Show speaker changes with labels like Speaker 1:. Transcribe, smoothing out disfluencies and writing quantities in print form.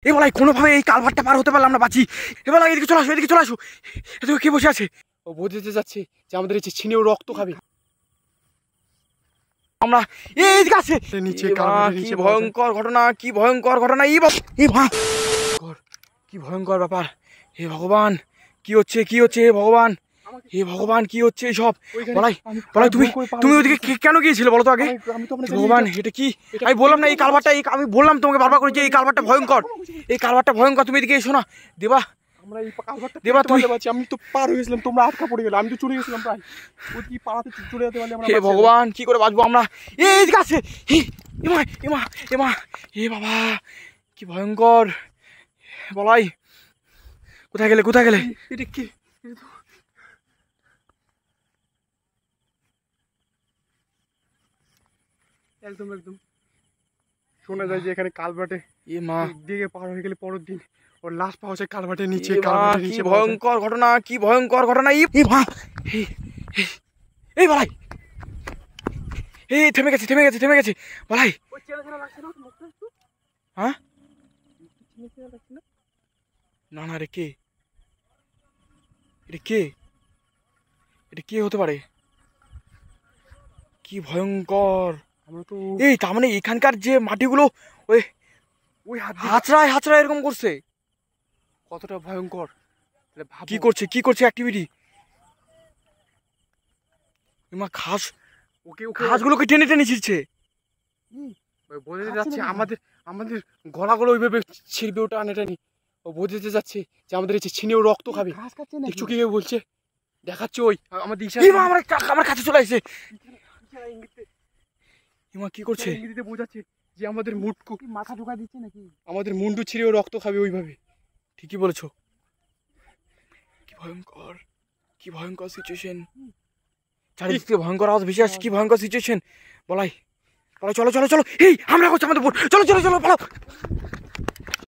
Speaker 1: এ বলাই কোনোভাবে এই কালভারটা পার হতে পারলাম না বাঁচি। এ বলাই এদিকে চলে আসো, এদিকে চলে আসো। এদিকে কে বসে আছে?
Speaker 2: ও বোঝাতে যাচ্ছে যে আমাদের এই ছিনেও রক্ত খাবে।
Speaker 1: আমরা এইদিকে আছে
Speaker 2: নিচে
Speaker 1: কি ভয়ঙ্কর ঘটনা, কি ভয়ঙ্কর ঘটনা। এই মা, কি ভয়ঙ্কর ব্যাপার। হে ভগবান, কি হচ্ছে, কি হচ্ছে? হে ভগবান, হে ভগবান, কি হচ্ছে এইসব? বলাই বলাই তুমি ওদিকে কেন গিয়েছিলে বলো তো আগে? ভগবান, এটা কি? আমি বললাম না এই কালভারটা, আমি বললাম তোমাকে বারবার করে যে এই কালভারটা ভয়ঙ্কর, এই কালভারটা ভয়ঙ্কর। তুমি এদিকে এসো না। দেবা,
Speaker 2: আমরা এই কালভারটা
Speaker 1: দেবা তুমি।
Speaker 2: আমি তো পার হয়ে গেছিলাম, তোমরা আটকা পড়ে গেলে। আমি তো চলে গেছিলাম প্রায়। ওই কি পাড়াতে চলে যেতে পারলে আমরা।
Speaker 1: হে ভগবান, কি করে বাঁচবো আমরা? এইদিকে আছে। এমা এমা এমা, হে বাবা, কি ভয়ঙ্কর। বলাই কোথায় গেলে, কোথায় গেলে?
Speaker 2: এটা কি? একদম একদম শোনা যায় যে এখানে কালভার্টে
Speaker 1: এ মা,
Speaker 2: দিকে পার হয়ে গেলে পরের দিন ওর লাশ পাওয়া যায় কালভার্টের নিচে।
Speaker 1: কি ভয়ঙ্কর ঘটনা, কি ভয়ঙ্কর ঘটনা। এই মা, এই বলাই, এই থেমে গেছে, থেমে গেছে, থেমে গেছে বলাই। হ্যাঁ, না না রে, কে এটা? কে এটা? কে হতে পারে? কি ভয়ঙ্কর।
Speaker 2: আমরা তো
Speaker 1: এই তার মানে এখানকার যে মাটিগুলো ওই
Speaker 2: ওই
Speaker 1: হাতড়ায় হাতড়ায় এরকম করছে।
Speaker 2: কতটা ভয়ঙ্কর
Speaker 1: কি করছে, কি করছে অ্যাক্টিভিটি? মা, ঘাস,
Speaker 2: ওকে
Speaker 1: ঘাসগুলোকে টেনে টেনে ছিঁড়ছে।
Speaker 2: বোঝাতে যাচ্ছে আমাদের আমাদের গলাগুলো ওইভাবে ছিঁড়বে, ওটা টানি। ও বোঝাতে যাচ্ছে যে আমাদের এই ছিনেও রক্ত খাবে। দেখছো কি বলছে, দেখাচ্ছে ওই আমাদের
Speaker 1: আমার কাছে চলে আসছে। ইমা কি করছে?
Speaker 2: ইংরেজিতে বোঝাচ্ছে যে আমাদের মুটকু
Speaker 3: মাথা ঢুকা দিচ্ছে নাকি?
Speaker 2: আমাদের মুন্ডু ছিঁড়েও রক্ত খাবে ওইভাবে।
Speaker 1: ঠিকই বলেছো। কি ভয়ঙ্কর, কি ভয়ঙ্কর সিচুয়েশন। চারিদিকে ভয়ঙ্কর আওয়াজ ভেসে আসছে। কি ভয়ঙ্কর সিচুয়েশন। বলাই বলাই, চলো চলো চলো। এই হামলা করছে আমাদের উপর। চলো চলো চলো, পালাও।